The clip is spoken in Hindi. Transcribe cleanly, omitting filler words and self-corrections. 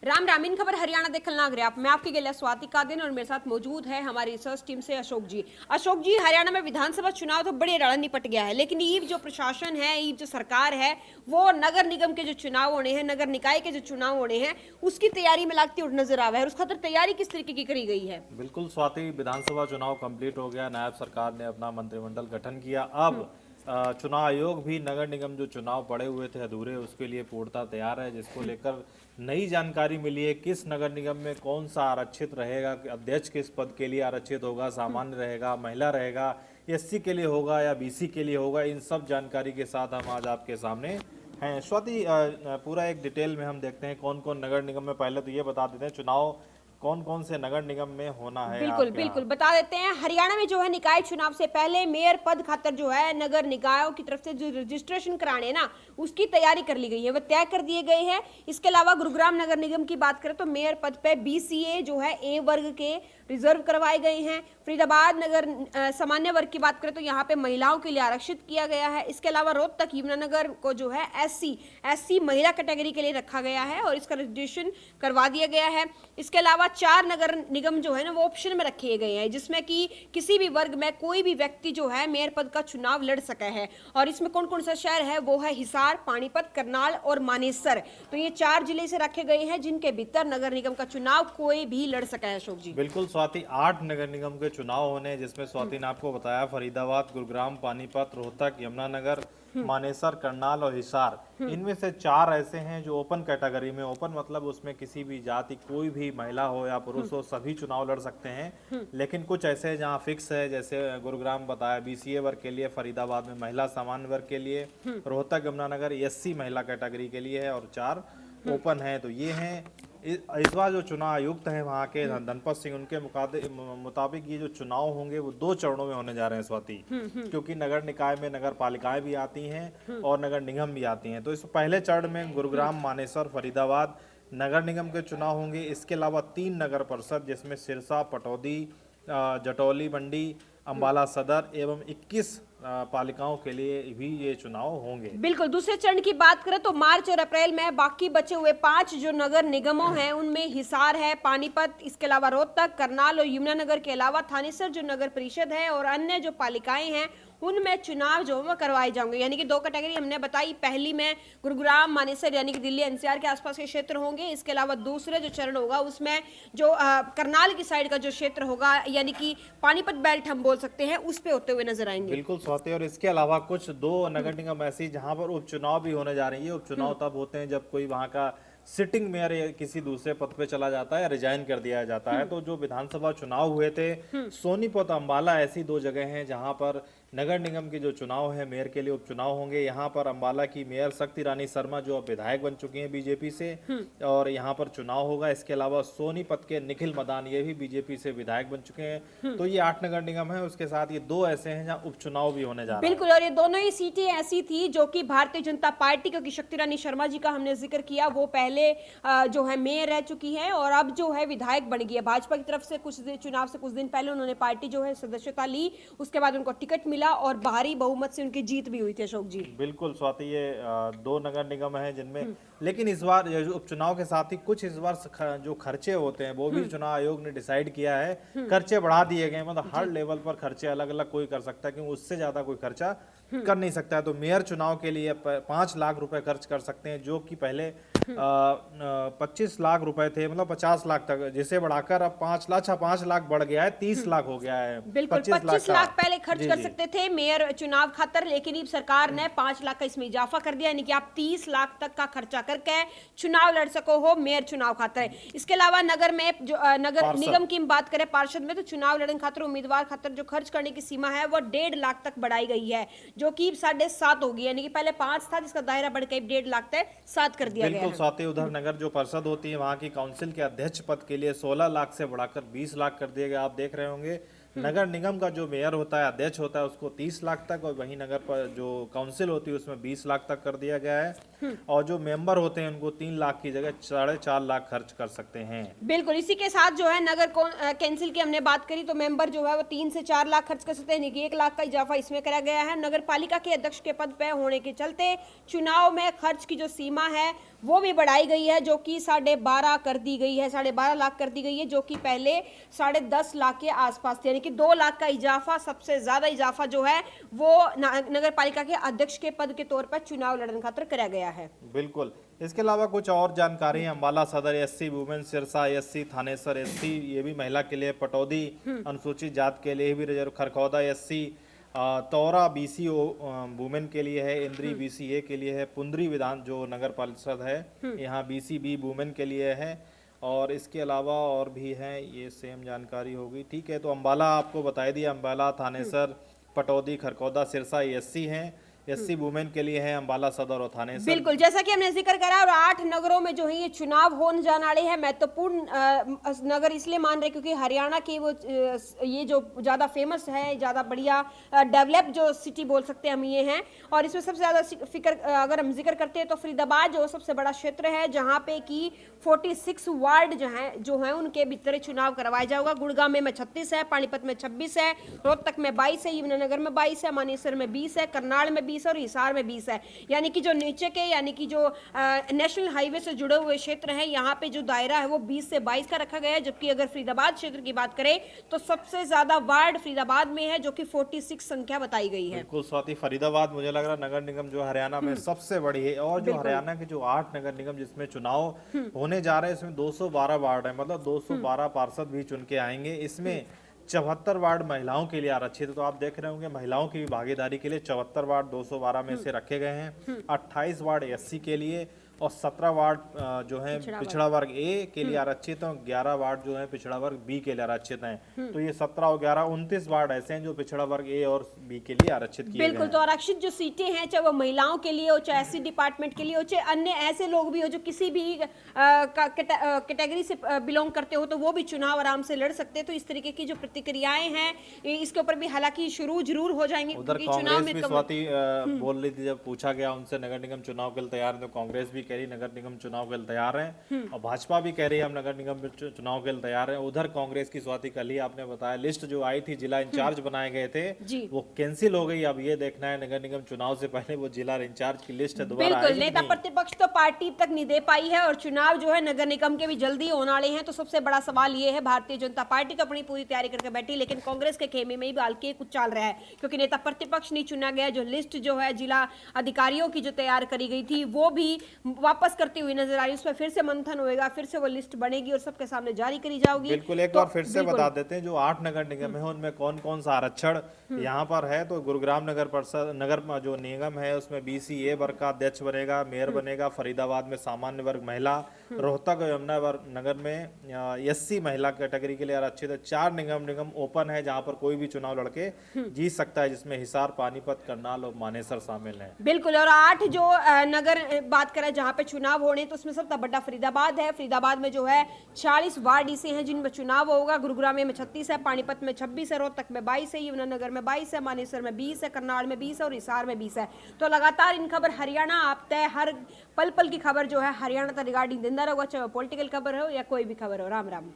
राम राम। इन खबर हरियाणा देखल नागरे आप। मैं आपकी गेल्या स्वाति का दिन और मेरे साथ मौजूद है हमारी रिसर्च टीम से अशोक जी। अशोक जी, हरियाणा में विधानसभा चुनाव तो बड़े रण निपट गया है, लेकिन ये जो प्रशासन है, ये जो सरकार है, वो नगर निगम के जो चुनाव होने हैं, नगर निकाय के जो चुनाव होने हैं, उसकी तैयारी में लागती हुई नजर आ रहा है। उस खातर तैयारी किस तरीके की करी गई है? बिल्कुल स्वाति, विधानसभा चुनाव कंप्लीट हो गया, नायब सरकार ने अपना मंत्रिमंडल गठन किया। अब चुनाव आयोग भी नगर निगम जो चुनाव पड़े हुए थे अधूरे, उसके लिए पूर्णतः तैयार है, जिसको लेकर नई जानकारी मिली है। किस नगर निगम में कौन सा आरक्षित रहेगा, अध्यक्ष किस पद के लिए आरक्षित होगा, सामान्य रहेगा, महिला रहेगा, एससी के लिए होगा या बीसी के लिए होगा, इन सब जानकारी के साथ हम आज आपके सामने हैं। स्वाति, पूरा एक डिटेल में हम देखते हैं कौन कौन नगर निगम में। पहले तो ये बता देते हैं चुनाव कौन कौन से नगर निगम में होना है। बिल्कुल बिल्कुल बता देते हैं। हरियाणा में जो है निकाय चुनाव से पहले मेयर पद खातर जो है नगर निकायों की तरफ से जो रजिस्ट्रेशन कराने ना, उसकी तैयारी कर ली गई है, वह तय कर दिए गए हैं। इसके अलावा गुरुग्राम नगर निगम की बात करें तो मेयर पद पे बीसीए जो है ए वर्ग के रिजर्व करवाए गए हैं। फरीदाबाद नगर सामान्य वर्ग की बात करें तो यहाँ पे महिलाओं के लिए आरक्षित किया गया है। इसके अलावा रोहतक यमुनानगर को जो है एससी महिला कैटेगरी के लिए रखा गया है और इसका रजिस्ट्रेशन करवा दिया गया है। इसके अलावा 4 नगर निगम जो है ना, वो ऑप्शन में रखे गए हैं, जिसमें कि किसी भी वर्ग में कोई भी व्यक्ति जो है मेयर पद का चुनाव लड़ सका है। और इसमें कौन कौन सा शहर है, वो है हिसार, पानीपत, करनाल और मानेसर। तो ये 4 जिले से रखे गए हैं जिनके भीतर नगर निगम का चुनाव कोई भी लड़ सका है। अशोक जी, बिल्कुल स्वाति, 8 नगर निगम के चुनाव होने, जिसमें स्वाति ने आपको बताया फरीदाबाद, गुरुग्राम, पानीपत, रोहतक, यमुनानगर, मानेसर, करनाल और हिसार। इनमें से 4 ऐसे हैं जो ओपन कैटेगरी में, ओपन मतलब उसमें किसी भी जाति, कोई भी महिला हो या पुरुष हो, सभी चुनाव लड़ सकते हैं। लेकिन कुछ ऐसे हैं जहाँ फिक्स है, जैसे गुरुग्राम बताया बीसीए वर्ग के लिए, फरीदाबाद में महिला सामान्य वर्ग के लिए, रोहतक यमुनानगर एससी महिला कैटेगरी के लिए है और 4 ओपन है। तो ये हैं इस बार जो चुनाव आयुक्त हैं वहाँ के धनपत सिंह, उनके मुताबिक ये जो चुनाव होंगे वो 2 चरणों में होने जा रहे हैं स्वाति, क्योंकि नगर निकाय में नगर पालिकाएं भी आती हैं और नगर निगम भी आती हैं। तो इस पहले चरण में गुरुग्राम, मानेसर, फरीदाबाद नगर निगम के चुनाव होंगे। इसके अलावा 3 नगर परिषद, जिसमें सिरसा, पटौदी, जटौली, मंडी, अंबाला सदर एवं 21 पालिकाओं के लिए भी ये चुनाव होंगे। बिल्कुल। दूसरे चरण की बात करें तो मार्च और अप्रैल में बाकी बचे हुए 5 जो नगर निगमों हैं, उनमें हिसार है, पानीपत, इसके अलावा रोहतक, करनाल और यमुनानगर के अलावा थानेसर जो नगर परिषद है और अन्य जो पालिकाएं हैं, उनमें चुनाव जो वो करवाए जाएंगे। यानी कि 2 कैटेगरी हमने बताई। पहली में गुरुग्राम, मानेसर यानी कि दिल्ली एनसीआर के आसपास के क्षेत्र होंगे। इसके अलावा दूसरे जो चरण होगा उसमें जो करनाल की साइड का जो क्षेत्र होगा, यानी कि पानीपत बेल्ट हम बोल सकते हैं, उस पे होते हुए नजर आएंगे। बिल्कुल स्वाति, और इसके अलावा कुछ 2 नगर निगम ऐसी जहां पर उपचुनाव भी होने जा रही है। उपचुनाव तब होते हैं जब कोई वहां का सिटिंग मेयर या किसी दूसरे पद पे चला जाता है या रिजाइन कर दिया जाता है। तो जो विधानसभा चुनाव हुए थे, सोनीपत, अंबाला ऐसी 2 जगह हैं जहां पर नगर निगम के जो चुनाव है मेयर के लिए उपचुनाव होंगे। यहाँ पर अंबाला की मेयर शक्ति रानी शर्मा जो अब विधायक बन चुकी हैं बीजेपी से, और यहाँ पर चुनाव होगा। इसके अलावा सोनीपत के निखिल मदान, ये भी बीजेपी से विधायक बन चुके हैं। तो ये 8 नगर निगम है। उसके साथ ये 2 ऐसे हैं जहाँ उपचुनाव भी होने जा रहा है। बिल्कुल। और ये दोनों ही सीटें ऐसी थी जो कि भारतीय जनता पार्टी, क्योंकि शक्ति रानी शर्मा जी का हमने जिक्र किया, वो पहले जो है मेयर रह चुकी है और अब जो है विधायक बन गई है। भाजपा की तरफ से चुनाव से कुछ दिन पहले उन्होंने पार्टी जो है सदस्यता ली, उसके बाद उनको टिकट मिला और भारी बहुमत से उनकी जीत भी हुई थी। अशोक जी, बिल्कुल स्वाति, ये 2 नगर निगम हैं जिनमें, लेकिन इस बार उपचुनाव के साथ ही कुछ इस बार जो खर्चे होते हैं वो भी चुनाव आयोग ने डिसाइड किया है। खर्चे बढ़ा दिए गए, मतलब हर लेवल पर खर्चे अलग अलग कोई कर सकता है, क्योंकि उससे ज्यादा कोई खर्चा कर नहीं सकता है। तो मेयर चुनाव के लिए 5 लाख रुपए खर्च कर सकते हैं, जो कि पहले 25 लाख रुपए थे, मतलब 50 लाख तक, जिसे बढ़ाकर अब 5 लाख बढ़ गया है, 30 लाख हो गया है। बिल्कुल 25 लाख पहले खर्च कर सकते थे मेयर चुनाव खातर, लेकिन अब सरकार ने 5 लाख का इसमें इजाफा कर दिया, यानी कि आप 30 लाख तक का खर्चा करके चुनाव लड़ सको हो मेयर चुनाव खातर। इसके अलावा नगर में जो नगर निगम की बात करें पार्षद में, तो चुनाव लड़ने खातर उम्मीदवार खातर जो खर्च करने की सीमा है वो 1.5 लाख तक बढ़ाई गई है, जो कि 7.5 होगी, यानी कि पहले 5 था, जिसका दायरा बढ़कर 1.5 लाख तक 7 कर दिया गया है। स्वाति, उधर नगर जो परिषद होती है वहां की काउंसिल के अध्यक्ष पद के लिए 16 लाख से बढ़ाकर 20 लाख कर दिया गया। आप देख रहे होंगे नगर निगम का जो मेयर होता है, अध्यक्ष होता है, उसको 30 लाख तक, और वहीं नगर पर जो काउंसिल होती है उसमें 20 लाख तक कर दिया गया है। और जो मेंबर होते हैं उनको 3 लाख की जगह 4.5 लाख खर्च कर सकते हैं। बिल्कुल। इसी के साथ जो है नगर कैंसिल की हमने बात करी तो मेंबर जो है वो 3 से 4 लाख खर्च कर सकते हैं, 1 लाख का इजाफा इसमें करा गया है। नगर पालिका के अध्यक्ष के पद पे होने के चलते चुनाव में खर्च की जो सीमा है वो भी बढ़ाई गई है, जो कि 12.5 कर दी गई है, 12.5 लाख कर दी गई है, जो कि पहले 10.5 लाख के आसपास थी। यानी कि 2 लाख का इजाफा, सबसे ज्यादा इजाफा जो है वो नगर पालिका के अध्यक्ष के पद के तौर पर चुनाव लड़ने खातिर कराया गया है। बिल्कुल। इसके अलावा कुछ और जानकारी है। अम्बाला सदर SC, women Sirsa SC, Thanesar SC, ये भी महिला के लिए, पटौदी अनुसूचित जात के लिए भी रिजर्व, खरखौदा एससी, तौरा बीसी वुमेन के लिए है, इंद्री बीसी ए के लिए है, पुंदरी विधान जो नगर परिषद है यहाँ बीसी बी वुमेन के लिए है, और इसके अलावा और भी हैं, ये सेम जानकारी होगी। ठीक है, तो अम्बाला आपको बता दिया, अम्बाला, थानेसर, पटौदी, खरखौदा, सिरसा एससी हैं, एससी वुमेन के लिए है अम्बाला सदर और थानेसर। बिल्कुल, जैसा कि हमने जिक्र करा, और 8 नगरों में जो है ये चुनाव होने जाने वाले हैं। महत्वपूर्ण नगर इसलिए मान रहे क्योंकि हरियाणा की वो ये जो ज्यादा फेमस है, ज्यादा बढ़िया डेवलप जो सिटी बोल सकते हैं हम ये हैं। और इसमें सबसे ज्यादा फिक्र अगर हम जिक्र करते हैं तो फरीदाबाद जो सबसे बड़ा क्षेत्र है, जहां पे कि 46 वार्ड जो है उनके भीतर चुनाव करवाया जाएगा। गुड़गांव में 36 है, पानीपत में 26 है, रोहतक में 22 है, यमुनानगर में 22 है, मानेसर में 20 है, करनाल में 20 और हिसार में 20 है। यानी कि जो नीचे के, यानी कि जो नेशनल हाईवे से जुड़े हुए क्षेत्र हैं, यहाँ पे जो दायरा है वो 20 से 22 का रखा गया है। जबकि अगर फरीदाबाद क्षेत्र की बात करें तो सबसे ज्यादा वार्ड फरीदाबाद में है, जो कि 46 संख्या बताई गई है। बिल्कुल स्वाति, फरीदाबाद मुझे लग रहा नगर निगम जो हरियाणा में सबसे बड़ी है, और जो हरियाणा के जो 8 नगर निगम जिसमें चुनाव होने जा रहे हैं, इसमें 212 वार्ड है, मतलब 212 पार्षद भी चुन के आएंगे। इसमें 74 वार्ड महिलाओं के लिए आरक्षित है, तो आप देख रहे होंगे महिलाओं की भागीदारी के लिए 74 वार्ड 212 में से रखे गए हैं। 28 वार्ड एससी के लिए और 17 वार्ड जो है पिछड़ा वर्ग ए के लिए आरक्षित है, 11 वार्ड जो है पिछड़ा वर्ग बी के लिए आरक्षित हैं। तो ये 17 और 11 29 वार्ड ऐसे हैं जो पिछड़ा वर्ग ए और बी के लिए आरक्षित किए गए हैं। बिल्कुल, तो आरक्षित जो सीटें हैं, चाहे वो महिलाओं के लिए हो, चाहे एससी डिपार्टमेंट के लिए हो, चाहे अन्य ऐसे लोग भी हो जो किसी भी कैटेगरी से बिलोंग करते हो, तो वो भी चुनाव आराम से लड़ सकते हैं। तो इस तरीके की जो प्रतिक्रियाएं हैं इसके ऊपर भी हालांकि शुरू जरूर हो जाएंगे। उधर कांग्रेस भी स्वाति बोल रही थी, जब पूछा गया उनसे नगर निगम चुनाव के लिए तैयार है, तो कांग्रेस भी कह रही नगर निगम चुनाव के लिए तैयार हैं, और भाजपा भी कह रही है हम नगर निगम चुनाव के लिए तैयार हैं। उधर कांग्रेस की स्वाति कल ही आपने बताया लिस्ट जो आई थी, जिला इंचार्ज बनाए गए थे, वो कैंसिल हो गई। अब ये देखना है नगर निगम चुनाव से पहले वो जिला इंचार्ज की लिस्ट दोबारा बिल्कुल, नेता प्रतिपक्ष तो पार्टी तक नहीं दे पाई है, और चुनाव जो है नगर निगम के भी जल्दी होने वाले हैं। तो सबसे बड़ा सवाल ये है, भारतीय जनता पार्टी तो अपनी पूरी तैयारी करके बैठी, लेकिन कांग्रेस के खेमे में ही बाल्के कुछ चल रहा है, क्योंकि नेता प्रतिपक्ष नहीं चुना गया। जो लिस्ट जो है जिला अधिकारियों की जो तैयार करी गई थी, वो भी वापस करती हुई नजर आ रही है। उसमें फिर से मंथन होएगा, फिर से वो लिस्ट बनेगी और सबके सामने जारी करी जाएगी। बिल्कुल, एक बार फिर से बता देते हैं जो 8 नगर निगम है उनमें कौन कौन सा आरक्षण यहाँ पर है। तो गुरुग्राम नगर परिषद नगर जो निगम है उसमें बीसीए वर्ग का अध्यक्ष बनेगा, मेयर बनेगा। फरीदाबाद में सामान्य वर्ग महिला, रोहतक और यमुना नगर में एससी महिला कैटेगरी के लिए आरक्षित है। 4 निगम ओपन है जहाँ पर कोई भी चुनाव लड़के जीत सकता है, जिसमें हिसार, पानीपत, करनाल और मानेसर शामिल है। बिल्कुल, और 8 जो नगर बात करें जहाँ पे चुनाव होने, तो उसमें सबसे बड़ा फरीदाबाद है। फरीदाबाद में जो है 40 वार्ड ऐसे हैं जिनमें चुनाव होगा। गुरुग्राम में 36 है, पानीपत में 26 है, रोहतक में 22 है, यमुनानगर में 22 है, मानेसर में 20 है, करनाल में 20 है और हिसार में 20 है। तो लगातार इन खबर हरियाणा आप तय हर पल पल की खबर जो है हरियाणा तक रिगार्डिंग देता रहेगा, चाहे पॉलिटिकल खबर हो या कोई भी खबर हो। राम राम।